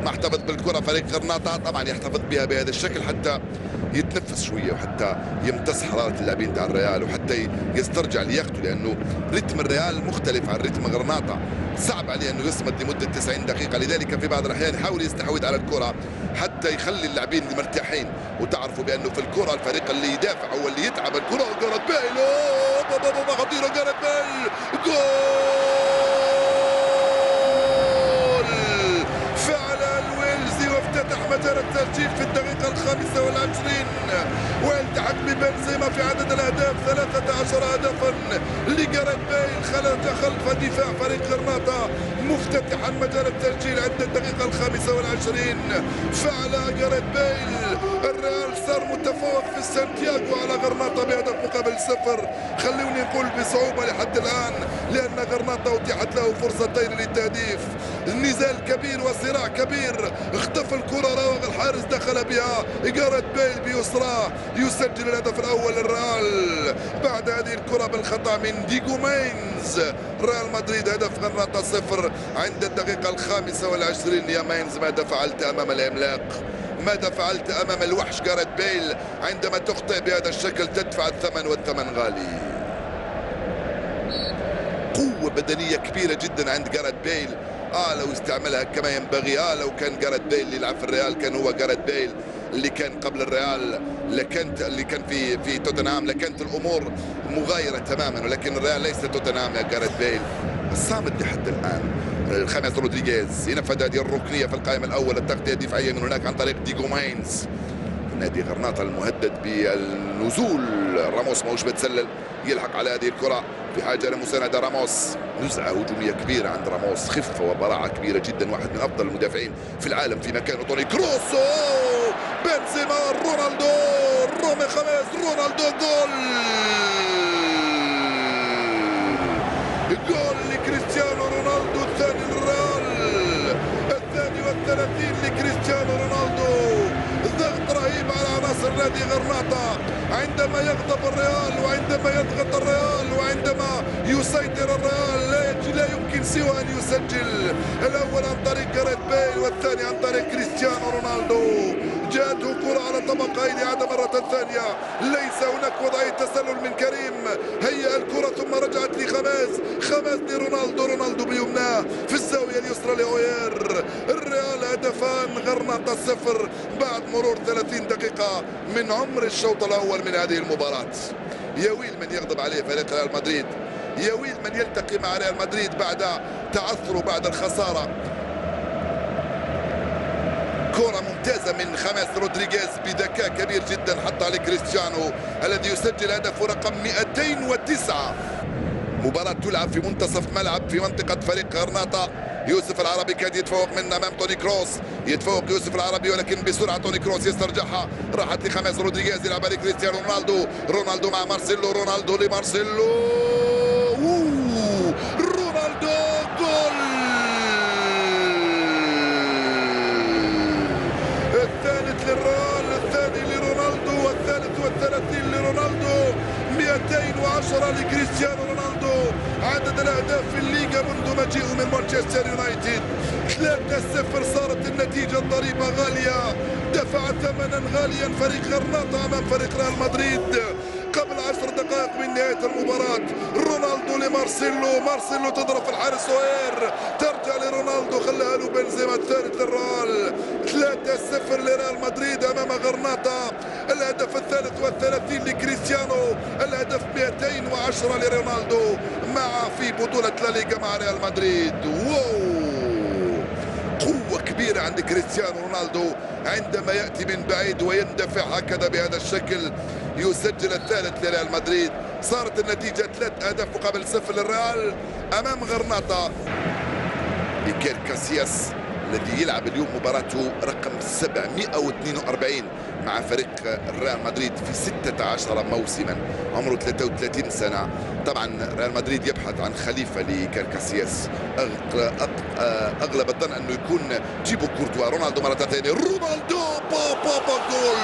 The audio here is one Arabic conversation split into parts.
ما احتفظ بالكره فريق غرناطه، طبعا يحتفظ بها بهذا الشكل حتى يتنفس شويه وحتى يمتص حراره اللاعبين تاع الريال وحتى يسترجع لياقته، لانه رتم الريال مختلف عن رتم غرناطه، صعب عليه انه يصمد لمده 90 دقيقه، لذلك في بعض الاحيان يحاول يستحوذ على الكره حتى يخلي اللاعبين مرتاحين. وتعرفوا بانه في الكره الفريق اللي يدافع هو اللي يتعب. الكره جاريث بيل، خطيره جاريث بيل، جول فعل الويلزي وافتتح مجال التسجيل في الدقيقة 25 والتحق ببنزيما في عدد الأهداف 13 هدفا لجاريث بيل خلف دفاع فريق غرناطة مفتتحا مجال التسجيل عند الدقيقة 25. فعل جاريث بيل. الريال صار متفوق في سانتياغو على غرناطة بهدف مقابل 0. خلوني نقول بصعوبة لحد الآن، لأن غرناطة أتيحت له فرصتين للتهديف. النزال كبير وصراع كبير، اختفى الكرة راوغ الحارس دخل بها جاريث بيل بيسراه يسجل الهدف الأول للريال بعد هذه الكرة بالخطأ من ديغو ماينز. ريال مدريد هدف غرناطة 0 عند الدقيقة 25. يا ماينز ماذا فعلت أمام العملاق؟ ماذا فعلت أمام الوحش جاريث بيل؟ عندما تخطئ بهذا الشكل تدفع الثمن والثمن غالي. قوة بدنية كبيرة جدا عند جاريث بيل، لو استعملها كما ينبغي، لو كان جاريث بيل اللي يلعب في الريال كان هو جاريث بيل اللي كان قبل الريال، اللي كان في توتنهام، لكانت الامور مغايره تماما. ولكن الريال ليس توتنهام يا جاريث بيل. الصامد لحد الان خامس رودريغيز ينفذ هذه الركنيه في القائم الاول، التغطيه الدفاعيه من هناك عن طريق ديغو ماينز. نادي غرناطة المهدد بالنزول، راموس ماهوش بتسلل، يلحق على هذه الكرة في حاجة لمساندة راموس. نزعة هجومية كبيرة عند راموس، خفة وبراعة كبيرة جدا، واحد من أفضل المدافعين في العالم في مكانه توني كروس. بنزيما، رونالدو، رومي خميس، رونالدو، جول لكريستيانو رونالدو، الثاني للريال، 32 لكريستيانو رونالدو. ضغط رهيب على عناصر نادي غرناطة عندما يغضب الريال وعندما يضغط الريال وعندما يسيطر الريال لا يمكن سوى ان يسجل. الاول عن طريق جاريث بيل والثاني عن طريق كريستيانو رونالدو. جاءته كرة على طبق ايدي عاد مرة ثانية، ليس هناك وضعية تسلل من كريم، هيأ الكرة ثم رجعت خماس لرونالدو، رونالدو بيمناه في الزاوية اليسرى لأوير. الريال هدفان، غرناطة 0 بعد مرور 30 دقيقة من عمر الشوط الأول من هذه المباراة. يا ويل من يغضب عليه فريق ريال مدريد، يا ويل من يلتقي مع ريال مدريد بعد تعثره بعد الخسارة. كرة ممتازة من خامس رودريغيز بذكاء كبير جدا حطها لكريستيانو الذي يسجل هدفه رقم 209. مباراة تلعب في منتصف ملعب في منطقة فريق غرناطة. يوسف العربي كاد يتفوق من امام توني كروس، يتفوق يوسف العربي ولكن بسرعه توني كروس يسترجعها، راحت لخماس رودريغيز يلعبها لكريستيانو رونالدو، رونالدو مع مارسيلو، رونالدو لمارسيلو، رونالدو جول. الثالث للريال، الثاني لرونالدو، والثالث والثلاثين لرونالدو، 210 لكريستيانو رونالدو. عدد الاهداف في الليغا منذ مجيئه من مانشستر يونايتد 3-0. صارت النتيجه الضريبه غاليه، دفع ثمنا غاليا فريق غرناطة امام فريق ريال مدريد. قبل 10 دقائق من نهايه المباراه رونالدو لمارسيلو، مارسيلو تضرب في الحارس اوير، ترجع لرونالدو خلاها له بنزيما، الثالث للريال. 3-0 لريال مدريد امام غرناطة. الهدف الثالث والثلاثين لكريستيانو، الهدف 210 لرونالدو في بطولة لا ليغا مع ريال مدريد. قوة كبيرة عند كريستيانو رونالدو عندما يأتي من بعيد ويندفع هكذا بهذا الشكل يسجل الثالث لريال مدريد. صارت النتيجة 3 أهداف مقابل 0 للريال أمام غرناطة. إيكير كاسياس الذي يلعب اليوم مباراته رقم 742 مع فريق ريال مدريد في 16 موسما، عمره 33 سنة. طبعا ريال مدريد يبحث عن خليفة لكاسياس، أغلب الظن أنه يكون تيبو كورتوا. رونالدو مرة ثانية، رونالدو جول،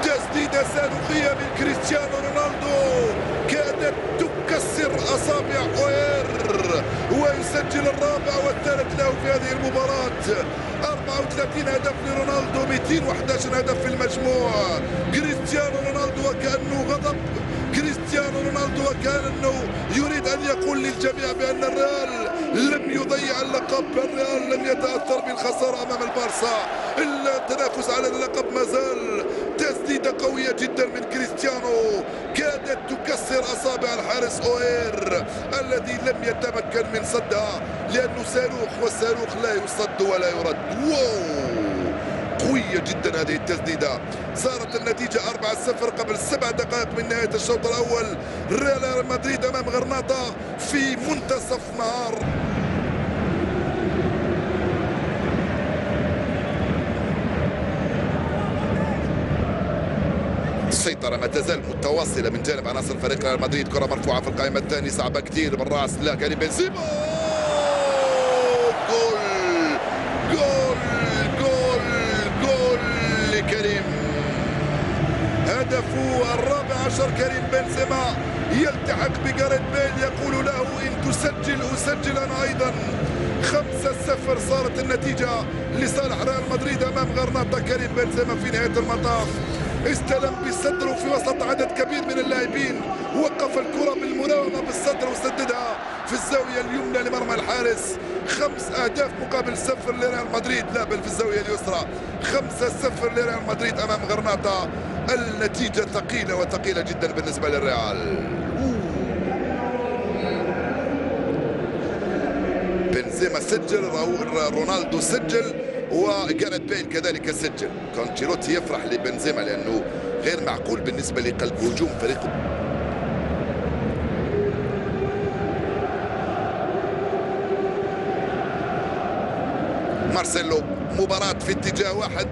تسديدة صاروخية من كريستيانو رونالدو كادت تكسر أصابع أوير يسجل الرابع والثالث له في هذه المباراة. 34 هدف لرونالدو، 211 هدف في المجموع. كريستيانو رونالدو وكأنه غضب، كريستيانو رونالدو وكأنه يريد أن يقول للجميع بأن الريال لم يضيع اللقب، الريال لم يتأثر بالخسارة أمام البارسا، التنافس على اللقب ما زال. تسديدة قوية جدا من كريستيانو كادت تكسر أصابع الحارس أوير الذي لم يتمكن من صدها لأنه صاروخ، والصاروخ لا يصد ولا يرد. واو، قوية جدا هذه التسديدة. صارت النتيجة 4-0 قبل 7 دقائق من نهاية الشوط الأول. ريال مدريد أمام غرناطة في منتصف نهار. السيطرة ما تزال متواصلة من جانب عناصر فريق ريال مدريد. كرة مرفوعة في القائمة الثانية، صعبة كثير بالراس. لا، كريم بنزيما. جول جول جول جول لكريم، هدفه الرابع عشر. كريم بنزيما يلتحق بجاريث بيل، يقول له إن تسجل أسجل أنا أيضا. 5-0 صارت النتيجة لصالح ريال مدريد أمام غرناطة. كريم بنزيما في نهاية المطاف استلم بصدره في وسط عدد كبير من اللاعبين، وقف الكرة بالمراوغة بالصدر وسددها في الزاوية اليمنى لمرمى الحارس. 5 أهداف مقابل 0 لريال مدريد، لا بل في الزاوية اليسرى. 5-0 لريال مدريد أمام غرناطة. النتيجة ثقيلة وثقيلة جدا بالنسبة للريال. بنزيما سجل، رونالدو سجل، وجاريث بيل كذلك سجل. كانشيلوتي يفرح لبنزيما لأنه غير معقول بالنسبة لقلب هجوم فريقه. مارسيلو، مباراة في اتجاه واحد.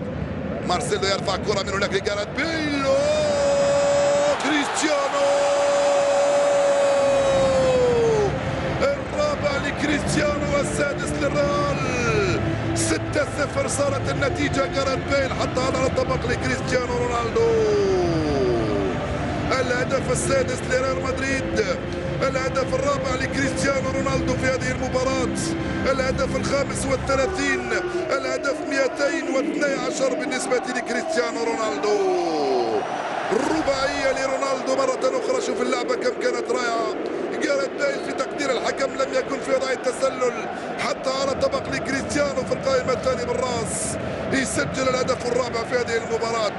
مارسيلو يرفع كرة من هناك لجاريث بيل. كريستيانو، الرابع لكريستيانو والسادس للريال. 6-0 صارت النتيجة. جاريث بيل حطها على الطبق لكريستيانو رونالدو. الهدف السادس لريال مدريد، الهدف الرابع لكريستيانو رونالدو في هذه المباراة، الهدف الخامس والثلاثين، الهدف 212 بالنسبة لكريستيانو رونالدو. رباعية لرونالدو مرة أخرى. شوف اللعبة كم كانت رائعة. جاريث بيل في تقدير الحكم لم يكن في وضع التسلل، حتى على طبق لكريستيانو في القائمة الثانية بالراس. يسجل الهدف الرابع في هذه المباراة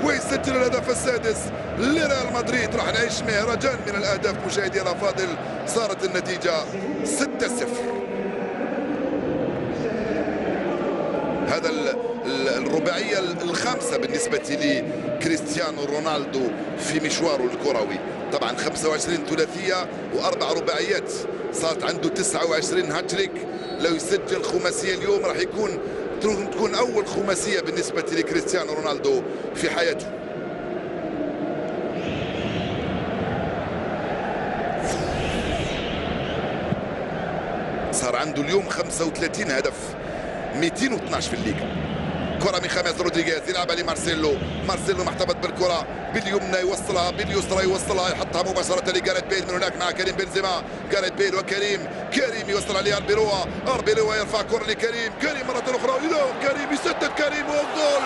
ويسجل الهدف السادس لريال مدريد. راح نعيش مهرجان من الأهداف مشاهدينا الأفاضل. صارت النتيجة 6-0. هذا الرباعية الخامسة بالنسبة لكريستيانو رونالدو في مشواره الكروي. طبعا 25 ثلاثية و4 رباعيات، صارت عنده 29 هاتريك. لو يسجل خماسية اليوم راح تكون أول خماسية بالنسبة لكريستيانو رونالدو في حياته. صار عنده اليوم 35 هدف، 212 في الليغا. كرة من خامس رودريغيز يلعبها لمارسيلو. مارسيلو محتفظ بالكرة باليمنى، يوصلها باليسرى، يوصلها يحطها مباشرة لجاريث بيل من هناك مع كريم بنزيما. جاريث بيل وكريم، كريم يوصل عليها البيروا، البيروا يرفع كرة لكريم، كريم مرة أخرى إلى كريم يسدد كريم وجول.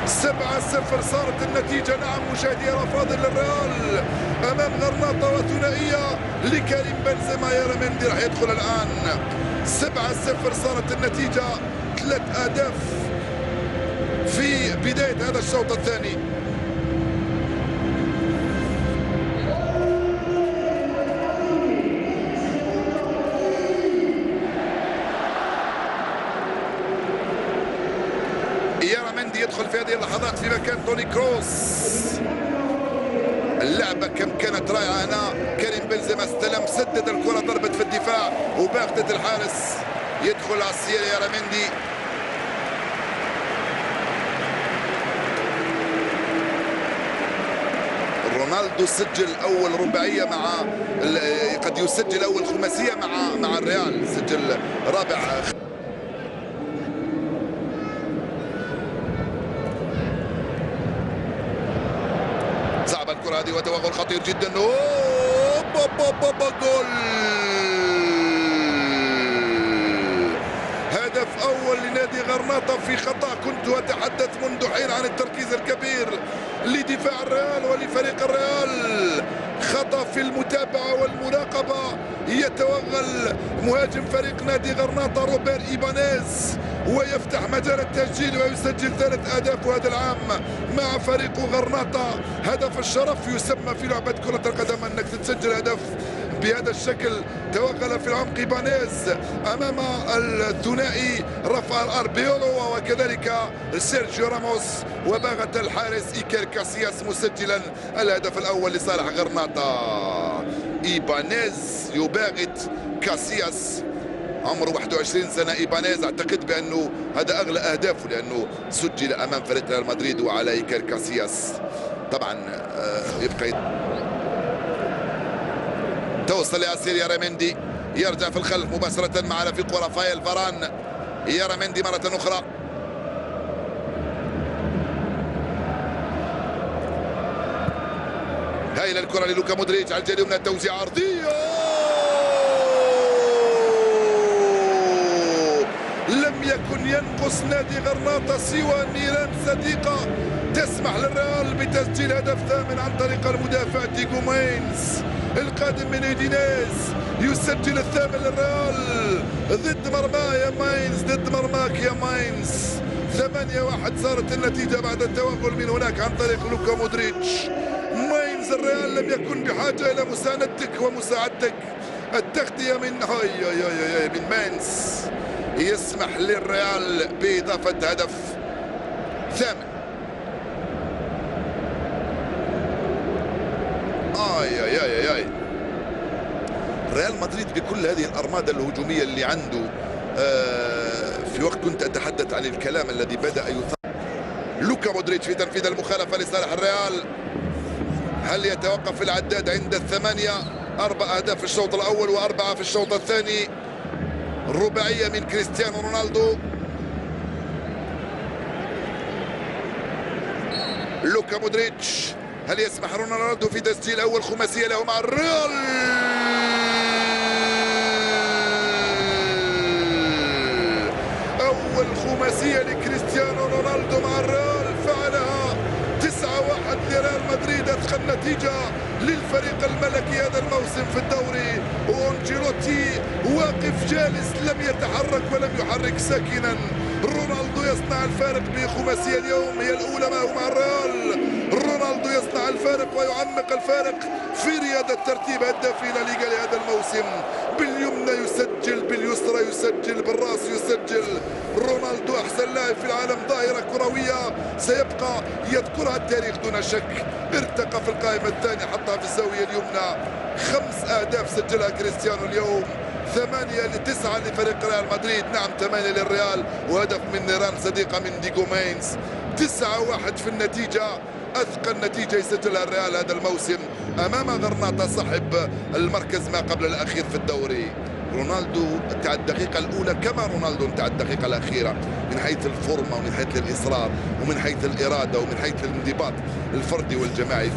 7-0 صارت النتيجة. نعم مشاهدي الأفاضل، للريال أمام غرناطة وثنائية لكريم بنزيما. يارامندي راح يدخل الآن. 7-0 صارت النتيجة. 3 أهداف في بداية هذا الشوط الثاني. يارامندي يدخل في هذه اللحظات في مكان توني كروس. اللعبة كم كانت رائعة هنا. كريم بنزيما استلم، سدد الكرة، ضربت في الدفاع وباغتة الحارس. يدخل عسير يارامندي. رونالدو سجل أول رباعية مع قد يسجل أول خماسية مع الريال، سجل رابع. صعب الكرة هذه وتوغل خطير جدا. أوه جول. هدف أول لنادي غرناطة في خطأ. كنت أتحدث منذ حين عن التركيز الكبير لدفاع الريال ولفريق الريال. خطأ في المتابعة والمراقبة. يتوغل مهاجم فريق نادي غرناطة روبير إيبانيز ويفتح مجال التسجيل ويسجل 3 أهداف هذا العام مع فريق غرناطة. هدف الشرف يسمى في لعبة كرة القدم أنك تسجل هدف بهذا الشكل. توغل في العمق إيبانيز أمام الثنائي رافائيل أربيولو وكذلك سيرجيو راموس، وباغت الحارس إيكير كاسياس مسجلا الهدف الأول لصالح غرناطة. إيبانيز يباغت كاسياس، عمره 21 سنة. إيبانيز أعتقد بأنه هذا أغلى أهدافه لأنه سجل أمام فريق ريال مدريد وعلى إيكير كاسياس. طبعا يبقى توصل لأسير ياراميندي، يرجع في الخلف مباشرة مع رفيقه رافائيل فاران. ياراميندي مرة أخرى، هايلة الكرة للوكا مودريتش على الجهة اليمنى، توزيع عرضية. لم يكن ينقص نادي غرناطة سوى نيران صديقة تسمح للريال بتسجيل هدف ثامن عن طريق المدافع ديغو ماينز القادم من ايدينيز. يسجل الثامن للريال ضد مرماه يا ماينز، ضد مرماك يا ماينز. 8-1 صارت النتيجة بعد التوغل من هناك عن طريق لوكا مودريتش. ماينز الريال لم يكن بحاجة إلى مساندتك ومساعدتك. التغطية من من ماينز يسمح للريال بإضافة هدف ثامن. آي ريال مدريد بكل هذه الأرمادة الهجومية اللي عنده في وقت كنت أتحدث عن الكلام الذي بدأ يثار. لوكا مودريتش في تنفيذ المخالفة لصالح الريال. هل يتوقف العداد عند 8؟ 4 أهداف في الشوط الأول و4 في الشوط الثاني. رباعية من كريستيانو رونالدو. لوكا مودريتش، هل يسمح رونالدو في تسجيل أول خماسية له مع الريال؟ أول خماسية لكريستيانو رونالدو مع الريال فعلها. 9-1 لريال مدريد، أثقل نتيجة للفريق الملكي هذا الموسم في الدوري. وأنجيلوتي واقف جالس لم يتحرك ولم يحرك ساكنا. رونالدو يصنع الفارق بخماسية اليوم هي الأولى معه مع الريال. رونالدو يصنع الفارق ويعمق الفارق في رياضة ترتيب هدافي لا ليغا لهذا الموسم. باليمنى يسجل، باليسرى يسجل، بالراس يسجل. رونالدو أحسن لاعب في العالم، ظاهرة كروية سيبقى يذكرها التاريخ دون شك. ارتقى في القائمة الثانية، حطها في الزاوية اليمنى. 5 أهداف سجلها كريستيانو اليوم، 8-9 لفريق ريال مدريد. نعم 8 للريال وهدف من نيران صديقة من ديغو ماينز. 9-1 في النتيجة، أثقل نتيجة يسجلها الريال هذا الموسم أمام غرناطة صاحب المركز ما قبل الأخير في الدوري. رونالدو تاع الدقيقة الأولى كما رونالدو تاع الدقيقة الأخيرة، من حيث الفورمة ومن حيث الإصرار ومن حيث الإرادة ومن حيث الانضباط الفردي والجماعي فيها.